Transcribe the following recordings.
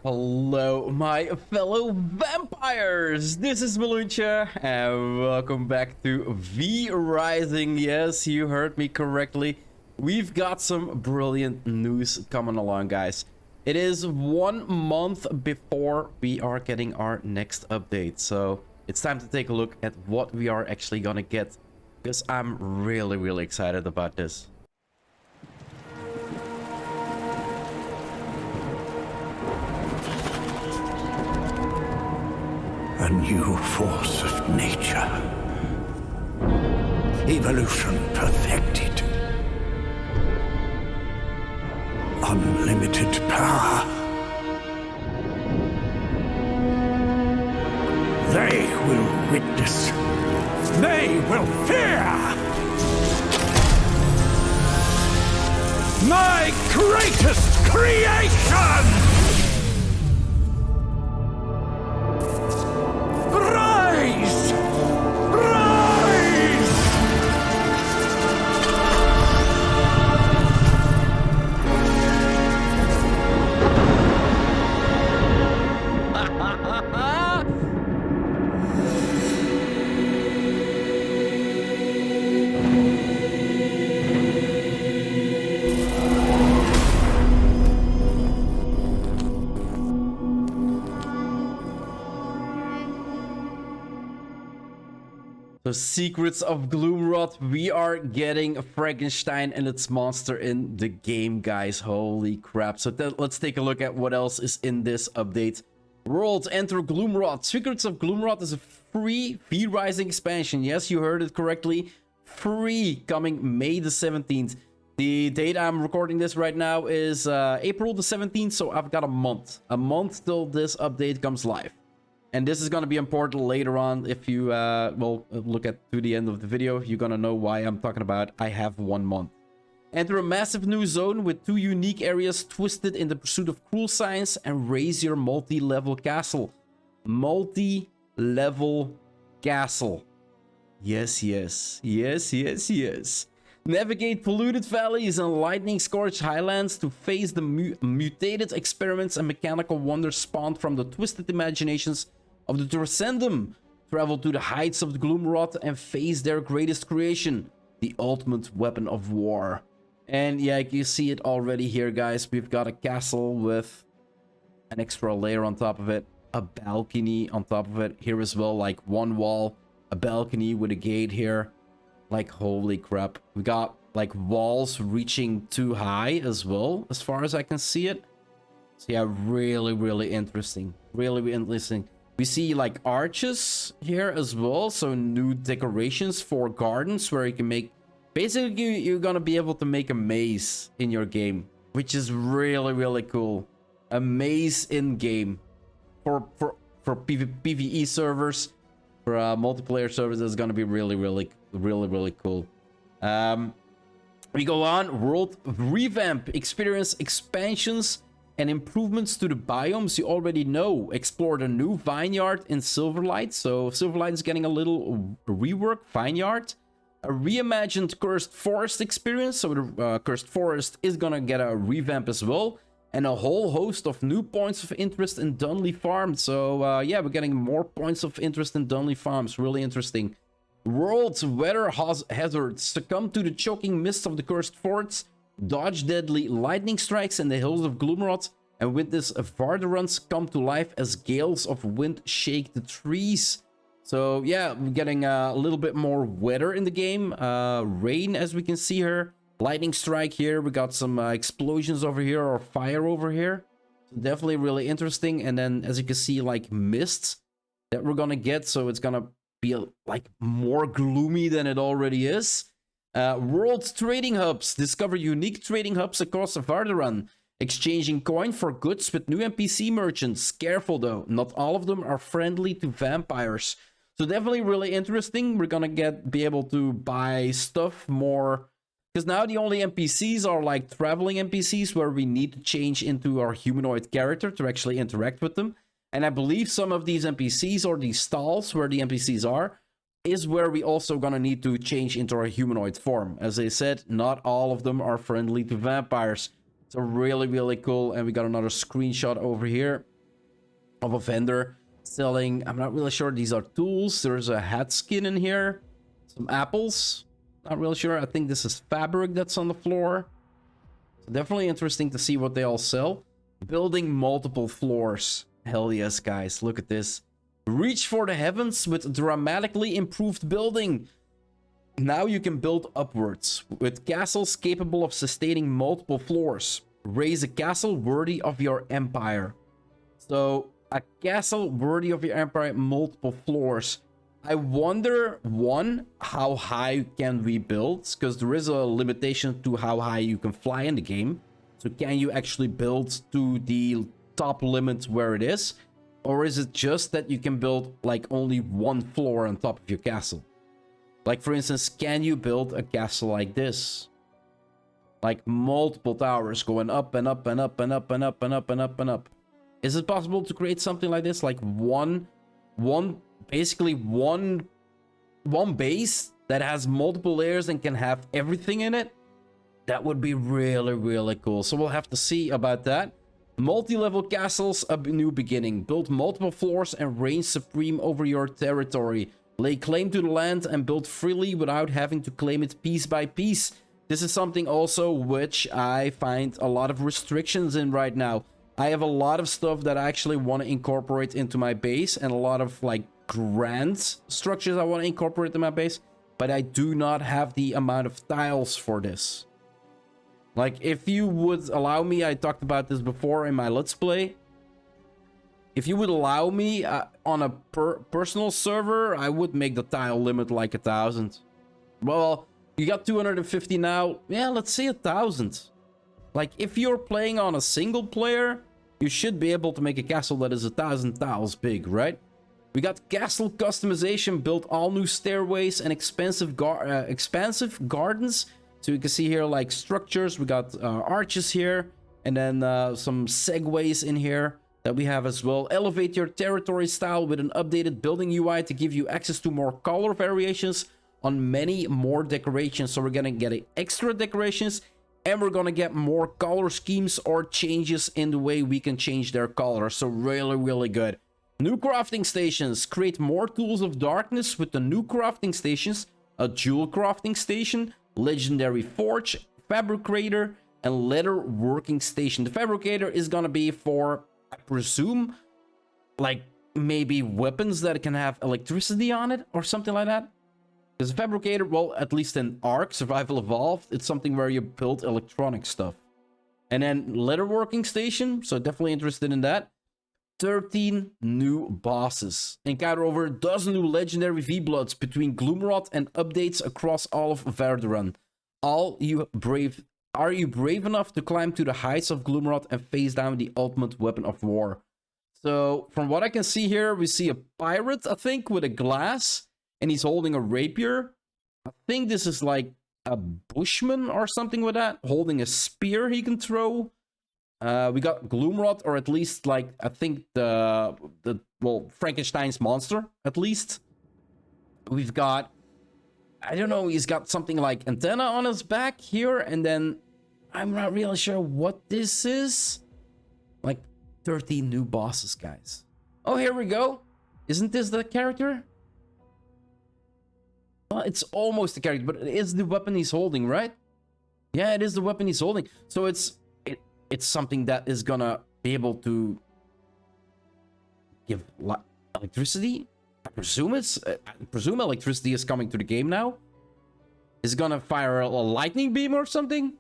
Hello, my fellow vampires! This is Mloentje, and welcome back to V Rising. Yes, you heard me correctly. We've got some brilliant news coming along, guys. It is 1 month before we are getting our next update, so it's time to take a look at what we are actually gonna get, because I'm really excited about this. A new force of nature. Evolution perfected. Unlimited power. They will witness. They will fear. My greatest creation! Rise! Rise! The Secrets of Gloomrot. We are getting Frankenstein and its monster in the game, guys. Holy crap. So let's take a look at what else is in this update. World, enter Gloomrot. Secrets of Gloomrot is a free V Rising expansion. Yes, you heard it correctly. Free, coming May the 17th. The date I'm recording this right now is April the 17th, so I've got a month. A month till this update comes live. And this is going to be important later on. If you look at to the end of the video, you're going to know why I'm talking about I have 1 month. Enter a massive new zone with 2 unique areas twisted in the pursuit of cool science and raise your multi-level castle. Multi-level castle. Yes. Navigate polluted valleys and lightning-scorched highlands to face the mutated experiments and mechanical wonders spawned from the twisted imaginations of the Transcendum. Travel to the heights of the Gloomrot and face their greatest creation, the ultimate weapon of war. And yeah, you see it already here, guys. We've got a castle with an extra layer on top of it, a balcony on top of it here as well, like one wall, a balcony with a gate here. Like, holy crap. We got like walls reaching too high as well, as far as I can see it. So yeah, really interesting. Really interesting. We see like arches here as well, so new decorations for gardens where you can make... Basically, you're gonna be able to make a maze in your game, which is really cool. A maze in game for PvE servers, for multiplayer servers. Is gonna be really cool. We go on. World revamp, experience expansions and improvements to the biomes you already know. Explore the new vineyard in Silverlight. So Silverlight is getting a little rework vineyard. A reimagined Cursed Forest experience. So the Cursed Forest is gonna get a revamp as well. And a whole host of new points of interest in Dunley Farm. So yeah, we're getting more points of interest in Dunley Farms. Really interesting. World's weather hazards. Succumb to the choking mists of the Cursed Forest. Dodge deadly lightning strikes in the hills of Gloomrot, and witness Varderans come to life as gales of wind shake the trees. So yeah, we're getting a little bit more weather in the game. Rain, as we can see here. Lightning strike here. We got some explosions over here, or fire over here. So definitely really interesting. And then, as you can see, like mists that we're gonna get. So it's gonna be like more gloomy than it already is. World trading hubs. Discover unique trading hubs across Varderan. Exchanging coin for goods with new NPC merchants. Careful though, not all of them are friendly to vampires. So definitely really interesting. We're gonna be able to buy stuff more. Because now the only NPCs are like traveling NPCs where we need to change into our humanoid character to actually interact with them. And I believe some of these NPCs, or these stalls where the NPCs are, is where we also gonna need to change into our humanoid form. As I said, not all of them are friendly to vampires. So really cool. And we got another screenshot over here. of a vendor selling, I'm not really sure, these are tools. There's a hat skin in here, some apples, not really sure. I think this is fabric that's on the floor. So definitely interesting to see what they all sell. Building multiple floors. Hell yes, guys, look at this. Reach for the heavens with dramatically improved building. Now you can build upwards with castles capable of sustaining multiple floors. Raise a castle worthy of your empire. So a castle worthy of your empire, multiple floors. I wonder, one, how high can we build? Because there is a limitation to how high you can fly in the game. So can you actually build to the top limit where it is? Or is it just that you can build like only one floor on top of your castle? Like, for instance, can you build a castle like this? Like multiple towers going up and up and up and up and up and up and up and up. Is it possible to create something like this? Like basically one base that has multiple layers and can have everything in it? That would be really, really cool. So we'll have to see about that. Multi-level castles, a new beginning. Build multiple floors and reign supreme over your territory. Lay claim to the land and build freely without having to claim it piece by piece. This is something also which I find a lot of restrictions in right now. I have a lot of stuff that I actually want to incorporate into my base and a lot of like grand structures I want to incorporate in my base, but I do not have the amount of tiles for this. Like, if you would allow me, I talked about this before in my Let's Play. If you would allow me on a personal server, I would make the tile limit like 1,000. Well, you got 250 now. Yeah, let's say 1,000. Like, if you're playing on a single player, you should be able to make a castle that is 1,000 tiles big, right? We got castle customization, built all new stairways and expansive gardens. So you can see here like structures. We got arches here, and then some segues in here that we have as well. Elevate your territory style with an updated building UI to give you access to more color variations on many more decorations. So we're gonna get extra decorations, and we're gonna get more color schemes or changes in the way we can change their color. So really, really good. New crafting stations. Create more tools of darkness with the new crafting stations. A jewel crafting station, legendary forge, fabricator, and leather working station. The fabricator is gonna be for, I presume, like maybe weapons that can have electricity on it or something like that. Because a fabricator, well, at least in Ark Survival Evolved, it's something where you build electronic stuff. And then leather working station, so definitely interested in that. 13 new bosses. Encounter over a dozen new legendary V-Bloods between Gloomrot and updates across all of Verduran. Are you brave enough to climb to the heights of Gloomrot and face down the ultimate weapon of war? So, from what I can see here, we see a pirate, I think, with a glass, and he's holding a rapier. I think this is like a bushman or something with that, holding a spear he can throw. We got Gloomrot, or at least, like, I think well, Frankenstein's monster, at least. We've got, I don't know, he's got something like antenna on his back here, and then I'm not really sure what this is. Like, 13 new bosses, guys. Oh, here we go. Isn't this the character? Well, it's almost the character, but it is the weapon he's holding, right? Yeah, it is the weapon he's holding. So it's something that is gonna be able to give electricity. I presume electricity is coming to the game now. Is it gonna fire a lightning beam or something?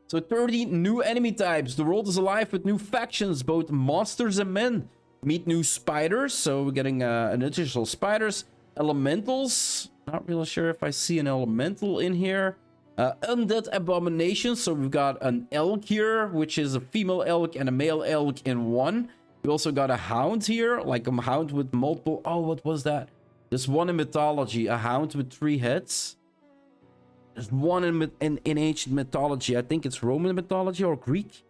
So 30 new enemy types. The world is alive with new factions, both monsters and men. Meet new spiders. So we're getting additional spiders. Elementals. Not really sure if I see an elemental in here. Undead abominations. So we've got an elk here, which is a female elk and a male elk in one. We also got a hound here, like a hound with multiple. Oh, what was that? There's one in mythology, a hound with 3 heads. There's one in ancient mythology. I think it's Roman mythology or Greek.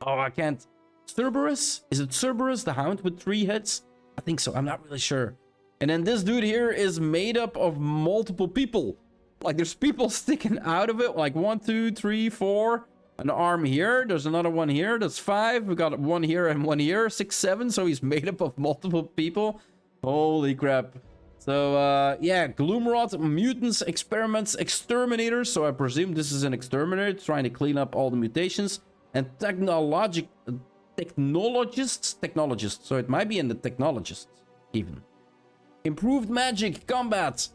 Oh, I can't. Cerberus? Is it Cerberus, the hound with 3 heads? I think so. I'm not really sure. And then this dude here is made up of multiple people. Like, there's people sticking out of it. Like 1, 2, 3, 4. an arm here. There's another one here. That's 5. We got one here and one here. 6, 7. So he's made up of multiple people. Holy crap. So, yeah, Gloomrot, mutants, experiments, exterminators. So I presume this is an exterminator trying to clean up all the mutations. And technologists. So it might be in the technologists, even. Improved magic, combat.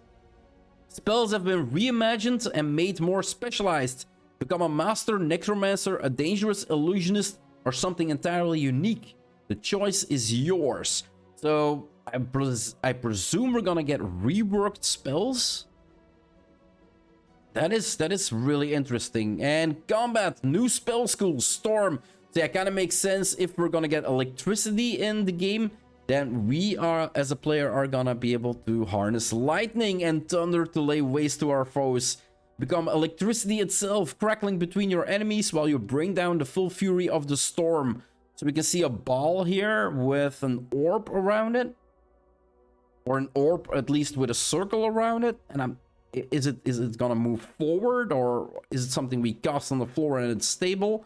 Spells have been reimagined and made more specialized. Become a master necromancer, a dangerous illusionist, or something entirely unique. The choice is yours. So I presume we're gonna get reworked spells. That is really interesting. And combat, new spell school, storm. So yeah, kind of makes sense. If we're gonna get electricity in the game, then we are, as a player, are gonna be able to harness lightning and thunder to lay waste to our foes. Become electricity itself, crackling between your enemies while you bring down the full fury of the storm. So we can see a ball here with an orb around it. Or an orb at least with a circle around it. And is it gonna move forward, or is it something we cast on the floor and it's stable?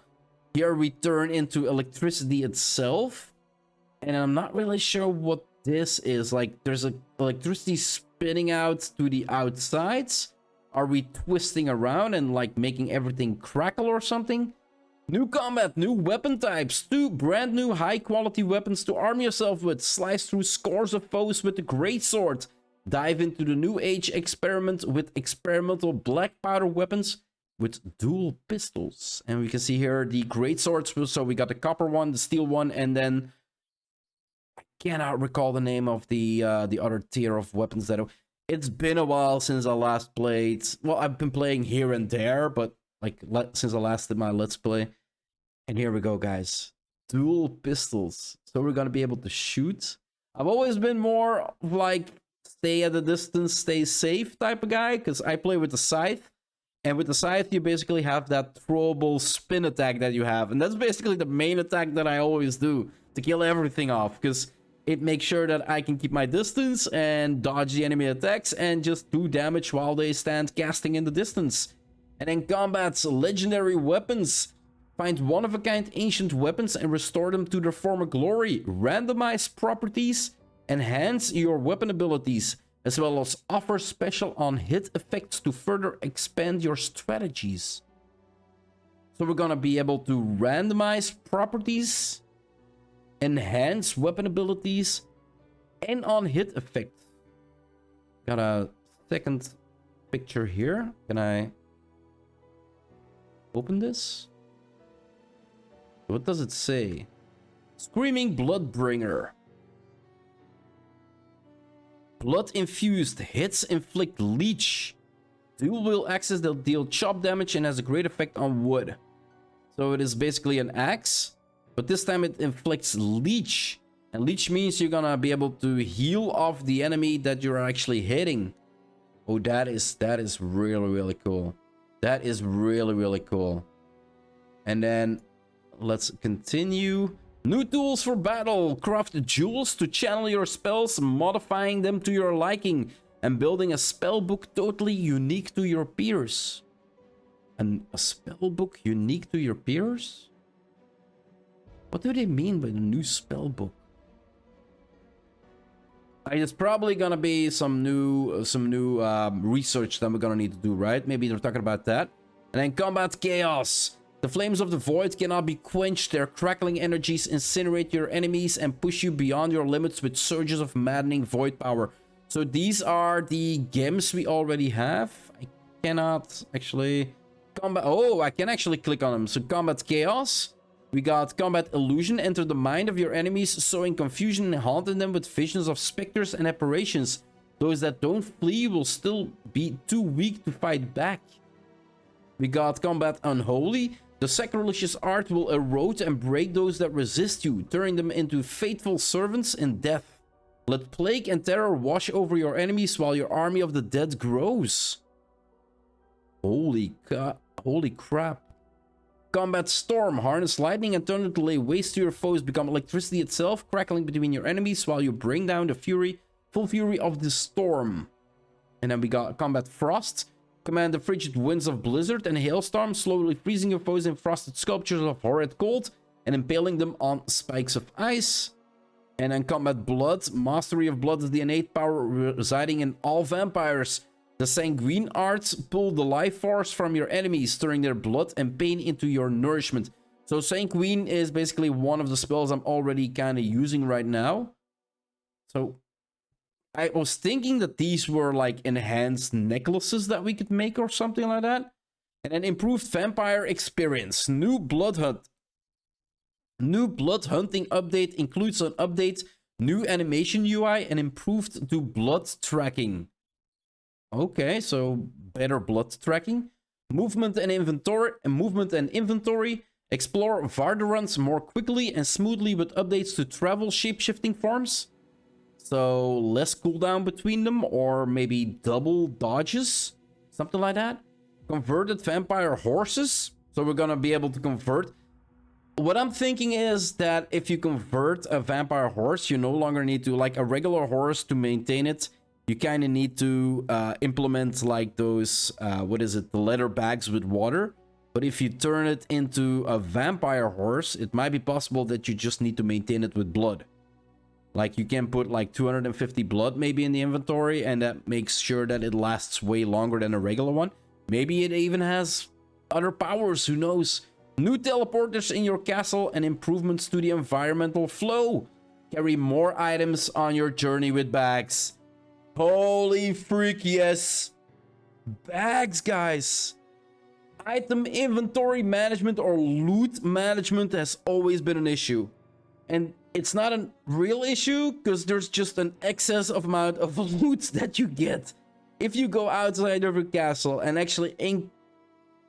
Here we turn into electricity itself. And I'm not really sure what this is. Like, there's electricity spinning out to the outsides. Are we twisting around and like making everything crackle or something? New combat, new weapon types, 2 brand new high quality weapons to arm yourself with. Slice through scores of foes with the greatsword. Dive into the new age experiment with experimental black powder weapons with dual pistols. And we can see here the greatswords. So we got the copper one, the steel one, and then I cannot recall the name of the other tier of weapons that. It's been a while since I last played. Well, I've been playing here and there, but like since I last did my Let's Play. And here we go, guys. Dual pistols. So we're gonna be able to shoot. I've always been more like stay at a distance, stay safe type of guy, because I play with the scythe. And with the scythe, you basically have that throwable spin attack that you have. And that's basically the main attack that I always do to kill everything off, because it makes sure that I can keep my distance and dodge the enemy attacks and just do damage while they stand casting in the distance. And then combats, legendary weapons. Find one-of-a-kind ancient weapons and restore them to their former glory. Randomize properties, enhance your weapon abilities, as well as offer special on-hit effects to further expand your strategies. So we're gonna be able to randomize properties, enhance weapon abilities, and on-hit effect. Got a second picture here. Can I open this? What does it say? Screaming Bloodbringer. Blood-infused hits inflict leech. Dual wield axes that deal chop damage and has a great effect on wood. So it is basically an axe, but this time it inflicts leech. And leech means you're gonna be able to heal off the enemy that you're actually hitting. Oh, that is really cool. That is really cool. And then let's continue. New tools for battle. Craft jewels to channel your spells, modifying them to your liking, and building a spell book totally unique to your peers. And a spell book unique to your peers? What do they mean by the new spell book? It's probably gonna be some new research that we're gonna need to do, right? Maybe they're talking about that. And then combat chaos. The flames of the void cannot be quenched. Their crackling energies incinerate your enemies and push you beyond your limits with surges of maddening void power. So these are the gems we already have. I cannot actually combat. Oh, I can actually click on them. So combat chaos. We got combat illusion. Enter the mind of your enemies, sowing confusion and haunting them with visions of specters and apparitions. Those that don't flee will still be too weak to fight back. We got combat unholy. The sacrilegious art will erode and break those that resist you, turning them into faithful servants in death. Let plague and terror wash over your enemies while your army of the dead grows. Holy crap. Combat storm. Harness lightning and thunder to lay waste to your foes. Become electricity itself, crackling between your enemies while you bring down the full fury of the storm. And then we got combat frost. Command the frigid winds of blizzard and hailstorm, slowly freezing your foes in frosted sculptures of horrid cold and impaling them on spikes of ice. And then combat blood. Mastery of blood is the innate power residing in all vampires. The sanguine arts pull the life force from your enemies, stirring their blood and pain into your nourishment. So sanguine is basically one of the spells I'm already kind of using right now. So I was thinking that these were like enhanced necklaces that we could make or something like that. And then improved vampire experience. New blood hunting update includes an update, new animation UI, and improved to blood tracking. Okay, so better blood tracking. Movement and inventory. Explore Vardaruns more quickly and smoothly with updates to travel shape-shifting forms. So less cooldown between them, or maybe double dodges, something like that. Converted vampire horses, so we're gonna be able to convert. What I'm thinking is that if you convert a vampire horse, you no longer need to, like a regular horse, to maintain it. You kind of need to implement like those, the leather bags with water. But if you turn it into a vampire horse, it might be possible that you just need to maintain it with blood. Like you can put like 250 blood maybe in the inventory, and that makes sure that it lasts way longer than a regular one. Maybe it even has other powers, who knows? New teleporters in your castle and improvements to the environmental flow. Carry more items on your journey with bags. Holy freak, yes. Bags, guys. Item inventory management or loot management has always been an issue. And it's not a real issue because there's just an excess amount of loot that you get. If you go outside of your castle and actually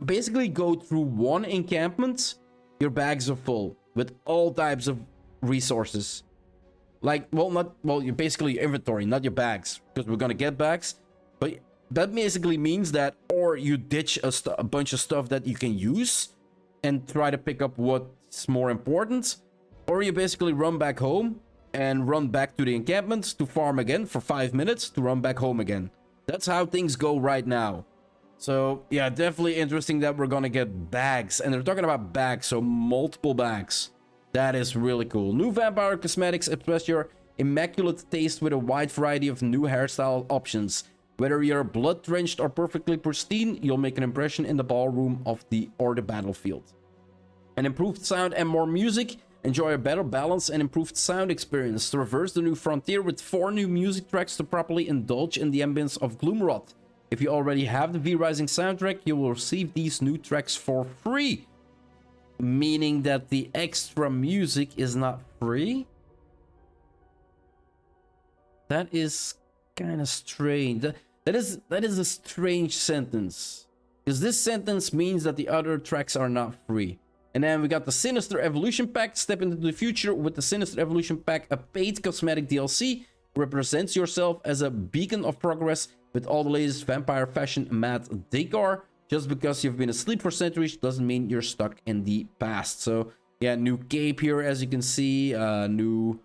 basically go through one encampment, your bags are full with all types of resources. Like, you basically your inventory, not your bags, because we're gonna get bags. But that basically means that, or you ditch a bunch of stuff that you can use and try to pick up what's more important, or you basically run back home and run back to the encampment to farm again for 5 minutes to run back home again. That's how things go right now. So yeah, definitely interesting that we're gonna get bags, and they're talking about bags, so multiple bags. That is really cool. New vampire cosmetics express your immaculate taste with a wide variety of new hairstyle options. Whether you're blood drenched or perfectly pristine, you'll make an impression in the ballroom or the battlefield. An improved sound and more music. Enjoy a better balance and improved sound experience. Traverse the new frontier with 4 new music tracks to properly indulge in the ambience of Gloomrot. If you already have the V-Rising soundtrack, you will receive these new tracks for free. Meaning that the extra music is not free? That is kind of strange. That is a strange sentence. Because this sentence means that the other tracks are not free. And then we got the Sinister Evolution Pack. Step into the future with the Sinister Evolution Pack. A paid cosmetic DLC represents yourself as a beacon of progress with all the latest vampire fashion matte decor. Just because you've been asleep for centuries doesn't mean you're stuck in the past. So yeah, new cape here, as you can see. New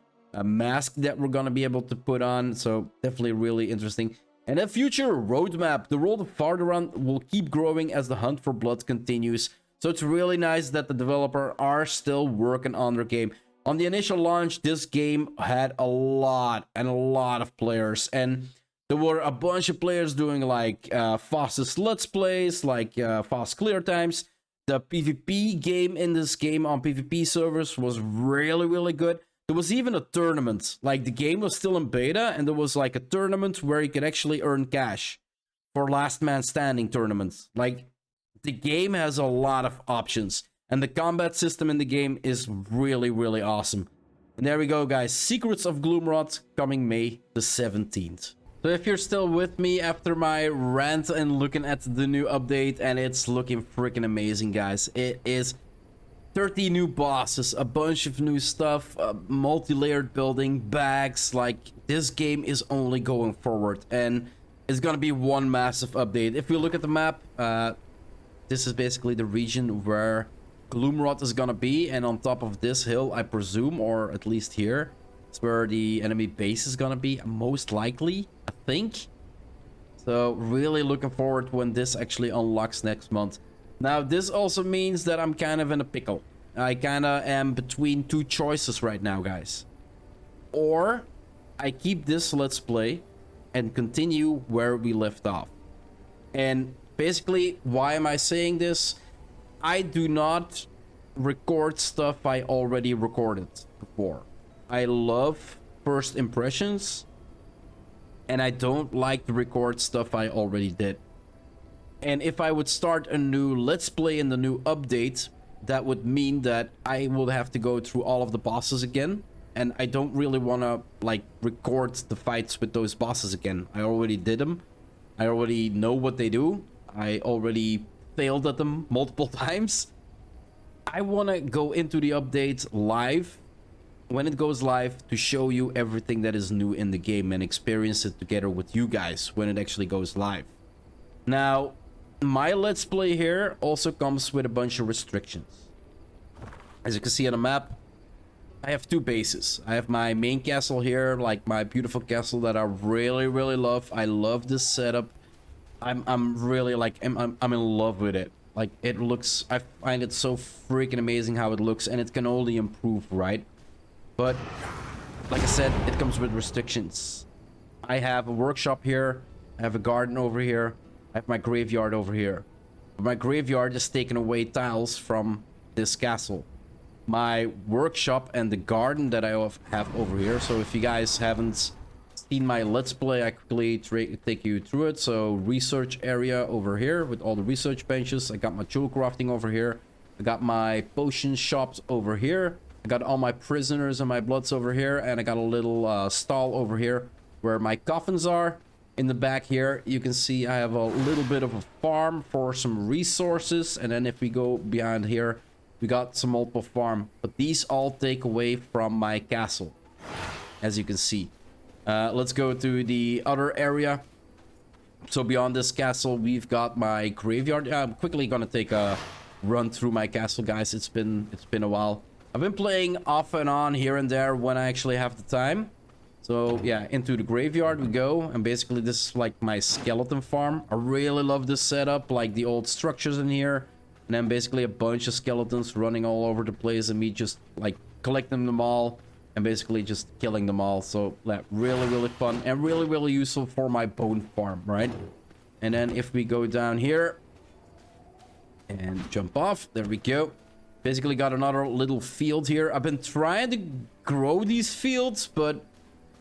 mask that we're gonna be able to put on. So definitely really interesting. And a future roadmap. The world of Vardarun will keep growing as the hunt for blood continues. So it's really nice that the developer are still working on their game. On the initial launch, this game had a lot of players. And there were a bunch of players doing like fastest let's plays, like fast clear times. The PvP game in this game on PvP servers was really good. There was even a tournament. Like the game was still in beta and there was like a tournament where you could actually earn cash for last man standing tournaments. Like the game has a lot of options and the combat system in the game is really awesome. And there we go, guys. Secrets of Gloomrot coming May the 17th. So if you're still with me after my rant and looking at the new update, and it's looking freaking amazing, guys. It is 30 new bosses, a bunch of new stuff, multi-layered building, bags. Like, this game is only going forward, and it's gonna be one massive update. If we look at the map, this is basically the region where Gloomrot is gonna be, and on top of this hill, I presume, or at least here, is where the enemy base is gonna be, most likely, I think. So really looking forward when this actually unlocks next month. Now, this also means that I'm kind of in a pickle. I kind of am between two choices right now, guys. Or I keep this Let's Play and continue where we left off. And basically, why am I saying this? I do not record stuff I already recorded before. I love first impressions, and I don't like to record stuff I already did. And if I would start a new Let's Play in the new update, that would mean that I will have to go through all of the bosses again. And I don't really want to, like, record the fights with those bosses again. I already did them. I already know what they do. I already failed at them multiple times. I want to go into the update live, when it goes live, to show you everything that is new in the game and experience it together with you guys when it actually goes live. Now, my Let's Play here also comes with a bunch of restrictions. As you can see on the map, I have two bases. I have my main castle here, like my beautiful castle that I really, really love. I love this setup. I'm really like, I'm in love with it. Like, it looks, I find it so freaking amazing how it looks, and it can only improve, right? But like I said, it comes with restrictions. I have a workshop here. I have a garden over here. I have my graveyard over here. My graveyard is taking away tiles from this castle. My workshop and the garden that I have over here. So if you guys haven't seen my Let's Play, I quickly take you through it. So research area over here with all the research benches. I got my jewel crafting over here. I got my potion shops over here. I got all my prisoners and my bloods over here. And I got a little stall over here where my coffins are. In the back here, you can see I have a little bit of a farm for some resources. And then if we go behind here, we got some multiple farm. But these all take away from my castle, as you can see. Let's go to the other area. So beyond this castle, we've got my graveyard. I'm quickly gonna take a run through my castle, guys. It's been a while. I've been playing off and on here and there when I actually have the time. So yeah, into the graveyard we go, and basically this is like my skeleton farm. I really love this setup, like the old structures in here, and then basically a bunch of skeletons running all over the place, and me just like collecting them all and basically just killing them all. So that really fun and really useful for my bone farm, right? And then if we go down here and jump off, there we go. Basically got another little field here. I've been trying to grow these fields, but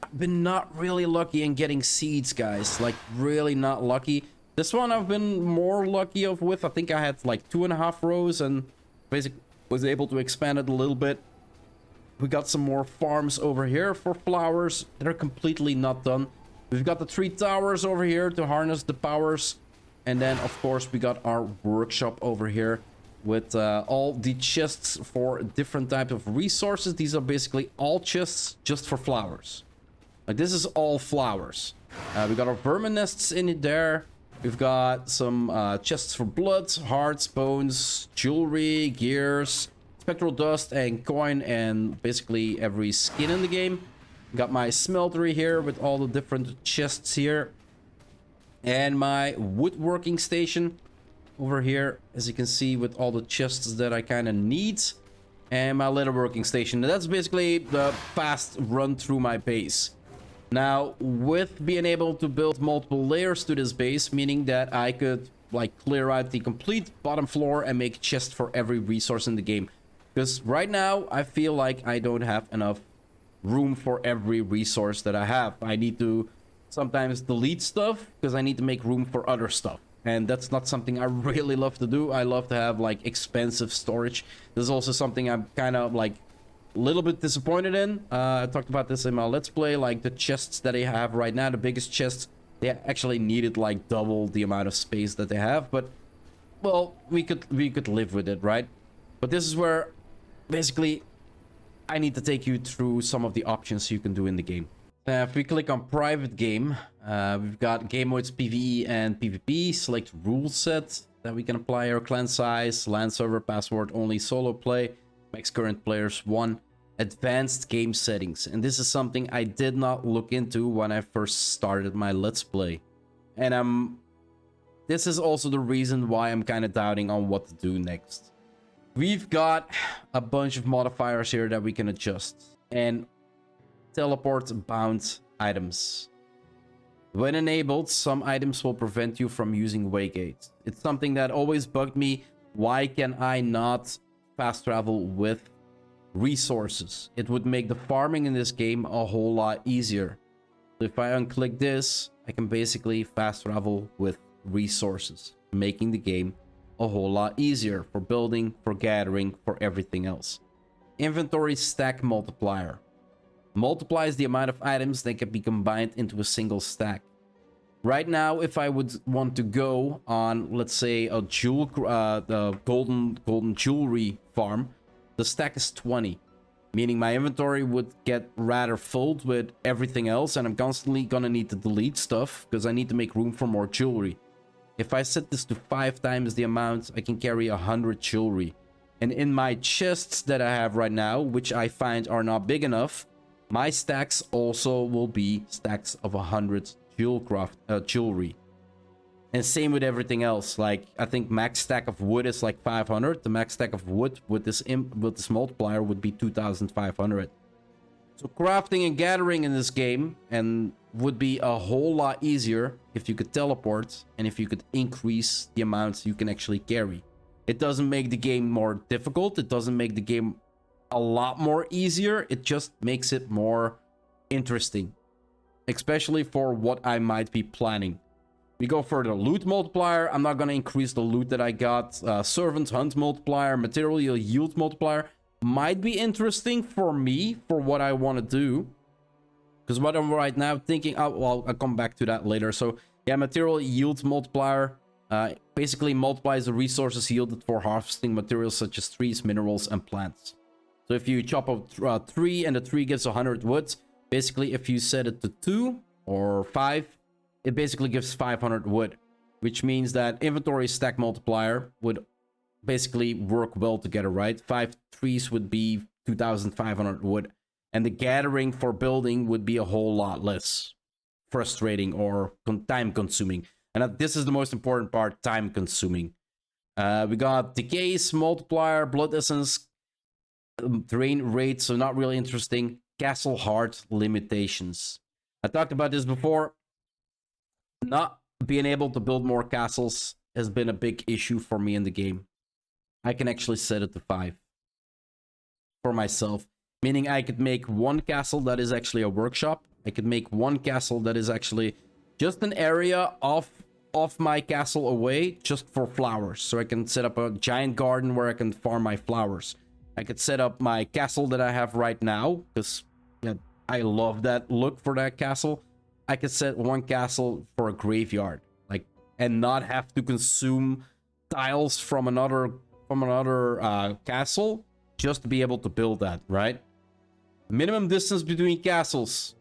I've been not really lucky in getting seeds, guys. Like, really not lucky. This one I've been more lucky with. I think I had like 2.5 rows and basically was able to expand it a little bit. We got some more farms over here for flowers. They're completely not done. We've got the 3 towers over here to harness the powers. And then, of course, we got our workshop over here with all the chests for different types of resources. These are basically all chests just for flowers. Like, this is all flowers. We got our vermin nests in there. We've got some chests for blood, hearts, bones, jewelry, gears, spectral dust, and coin, and basically every skin in the game. Got my smeltery here with all the different chests here. And my woodworking station over here, as you can see, with all the chests that I kind of need. And my leatherworking station. That's basically the fast run through my base. Now, with being able to build multiple layers to this base, meaning that I could like clear out the complete bottom floor and make chests for every resource in the game. Because right now, I feel like I don't have enough room for every resource that I have. I need to sometimes delete stuff because I need to make room for other stuff. And that's not something I really love to do. I love to have like expensive storage. This is also something I'm kind of like a little bit disappointed in. I talked about this in my Let's Play. Like the chests that they have right now, the biggest chests, they actually needed like double the amount of space that they have. But well, we could live with it, right? But this is where basically I need to take you through some of the options you can do in the game. If we click on private game, we've got game modes PvE and PvP. Select rule set that we can apply our clan size, LAN server, password only, solo play, max current players 1, advanced game settings. And this is something I did not look into when I first started my Let's Play. And this is also the reason why I'm kind of doubting on what to do next. We've got a bunch of modifiers here that we can adjust. And teleport bound items. When enabled, some items will prevent you from using waygates. It's something that always bugged me. Why can I not fast travel with resources? It would make the farming in this game a whole lot easier. So if I unclick this, I can basically fast travel with resources, making the game a whole lot easier for building, for gathering, for everything else. Inventory stack multiplier. Multiplies the amount of items that can be combined into a single stack. Right now, if I would want to go on, let's say, a the golden jewelry farm, the stack is 20, meaning my inventory would get rather filled with everything else, and I'm constantly gonna need to delete stuff because I need to make room for more jewelry. If I set this to 5 times the amount, I can carry 100 jewelry. And in my chests that I have right now, which I find are not big enough, my stacks also will be stacks of 100 jewelry. And same with everything else. Like, I think max stack of wood is like 500. The max stack of wood with this multiplier would be 2,500. So crafting and gathering in this game would be a whole lot easier if you could teleport and if you could increase the amounts you can actually carry. It doesn't make the game more difficult. It doesn't make the game a lot more easier. It just makes it more interesting, especially for what I might be planning. We go for the loot multiplier. I'm not going to increase the loot that I got. Servant hunt multiplier, material yield multiplier might be interesting for me for what I want to do, because what I'm right now thinking, well, I'll come back to that later. So yeah, material yield multiplier basically multiplies the resources yielded for harvesting materials such as trees, minerals, and plants. So if you chop a tree and the tree gives 100 wood, basically if you set it to 2 or 5, it basically gives 500 wood, which means that inventory stack multiplier would basically work well together, right? 5 trees would be 2,500 wood, and the gathering for building would be a whole lot less frustrating or time consuming. And this is the most important part, time consuming. We got decays multiplier, blood essence, drain rate, so not really interesting. Castle heart limitations. I talked about this before. Not being able to build more castles has been a big issue for me in the game. I can actually set it to 5 for myself, meaning I could make one castle that is actually a workshop. I could make one castle that is actually just an area off my castle away just for flowers. So I can set up a giant garden where I can farm my flowers. I could set up my castle that I have right now, because yeah, I love that look for that castle. I could set one castle for a graveyard, like, and not have to consume tiles from another castle just to be able to build that, right? Minimum distance between castles.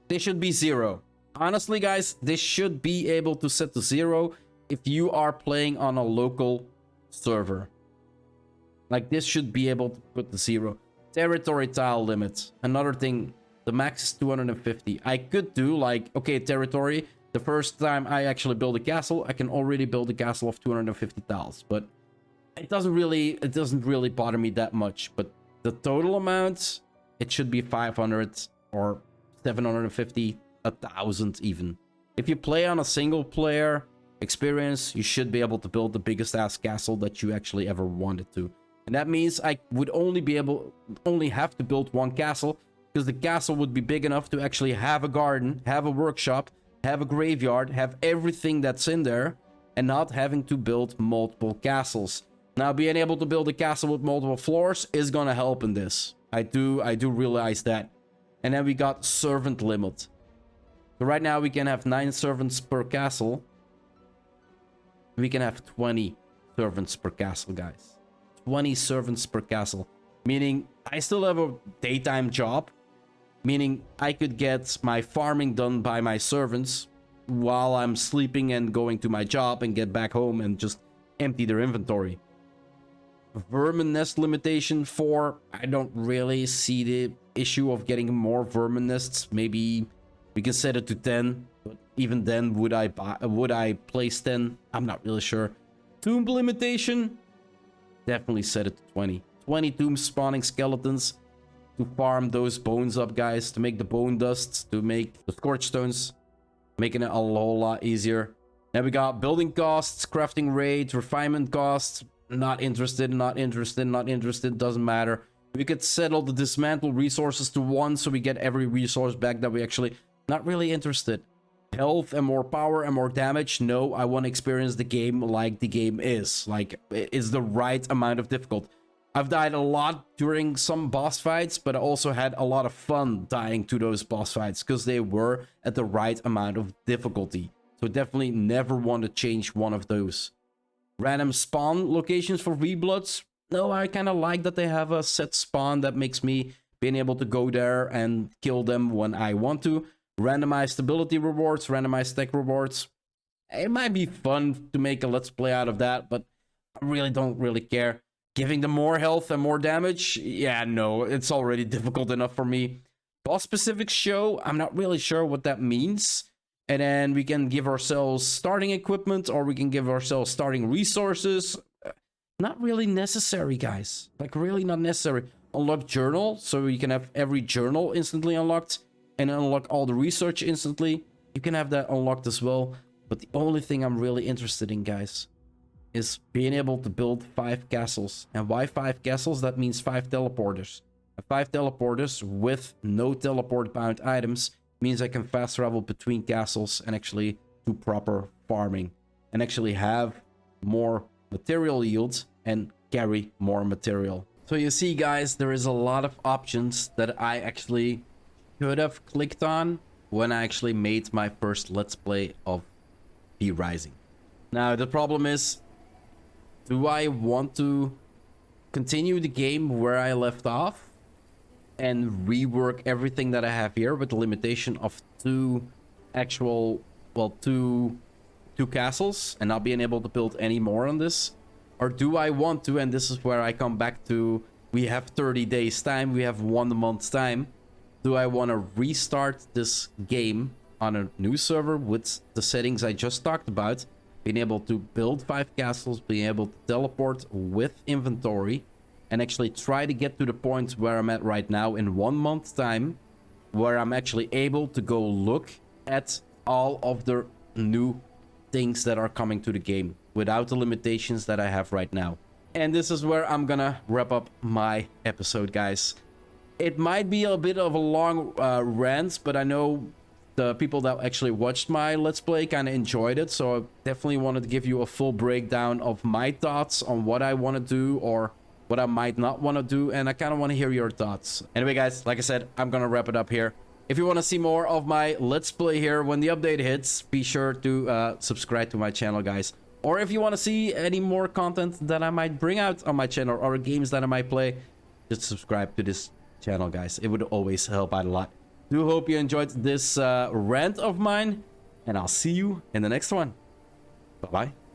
They should be 0. Honestly, guys, this should be able to set to 0 if you are playing on a local server. Like, this should be able to put the 0. Territory tile limit. Another thing, the max is 250. I could do like, okay, territory. The first time I actually build a castle, I can already build a castle of 250 tiles. But it doesn't really bother me that much. But the total amount, it should be 500 or 750, 1,000 even. If you play on a single player experience, you should be able to build the biggest ass castle that you actually ever wanted to. And that means I would only have to build one castle, because the castle would be big enough to actually have a garden, have a workshop, have a graveyard, have everything that's in there, and not having to build multiple castles. Now, being able to build a castle with multiple floors is gonna help in this. I do realize that. And then we got servant limit. So right now we can have 9 servants per castle. We can have 20 servants per castle, guys. 20 servants per castle, meaning I still have a daytime job, meaning I could get my farming done by my servants while I'm sleeping and going to my job, and get back home and just empty their inventory. Vermin nest limitation 4. I don't really see the issue of getting more vermin nests. Maybe we can set it to 10, but even then, would I place 10? I'm not really sure. Tomb limitation, definitely set it to 20. 20 tomb spawning skeletons to farm those bones up, guys, to make the bone dust, to make the scorch stones, making it a whole lot easier. Then we got building costs, crafting rates, refinement costs. Not interested, not interested, not interested, doesn't matter. We could settle the dismantle resources to 1 so we get every resource back that we actually... Not really interested. Health and more power and more damage. No, I want to experience the game like the game is. Like, it's the right amount of difficult. I've died a lot during some boss fights, but I also had a lot of fun dying to those boss fights because they were at the right amount of difficulty. So definitely never want to change one of those. Random spawn locations for V-Bloods. No, I kind of like that they have a set spawn that makes me being able to go there and kill them when I want to. Randomized ability rewards, randomized tech rewards. It might be fun to make a let's play out of that, but I really don't really care. Giving them more health and more damage? Yeah, no, it's already difficult enough for me. Boss specific show, I'm not really sure what that means. And then we can give ourselves starting equipment, or we can give ourselves starting resources. Not really necessary, guys. Like, really not necessary. Unlock journal, so you can have every journal instantly unlocked. And unlock all the research instantly. You can have that unlocked as well. But the only thing I'm really interested in, guys, is being able to build 5 castles. And why 5 castles? That means 5 teleporters. And 5 teleporters with no teleport bound items means I can fast travel between castles and actually do proper farming. And actually have more material yields and carry more material. So you see, guys, there is a lot of options that I actually should have clicked on when I actually made my first Let's Play of P Rising. Now, the problem is, do I want to continue the game where I left off and rework everything that I have here with the limitation of 2 castles and not being able to build any more on this? Or do I want to, and this is where I come back to, we have 30 days time, we have 1 month's time. Do I want to restart this game on a new server with the settings I just talked about? Being able to build 5 castles, being able to teleport with inventory, and actually try to get to the point where I'm at right now in 1 month's time, where I'm actually able to go look at all of the new things that are coming to the game without the limitations that I have right now. And this is where I'm gonna wrap up my episode, guys. It might be a bit of a long rant, but I know the people that actually watched my Let's Play kind of enjoyed it. So I definitely wanted to give you a full breakdown of my thoughts on what I want to do or what I might not want to do. And I kind of want to hear your thoughts. Anyway, guys, like I said, I'm going to wrap it up here. If you want to see more of my Let's Play here when the update hits, be sure to subscribe to my channel, guys. Or if you want to see any more content that I might bring out on my channel or games that I might play, just subscribe to this channel, guys. It would always help out a lot. Do hope you enjoyed this rant of mine, and I'll see you in the next one. Bye bye.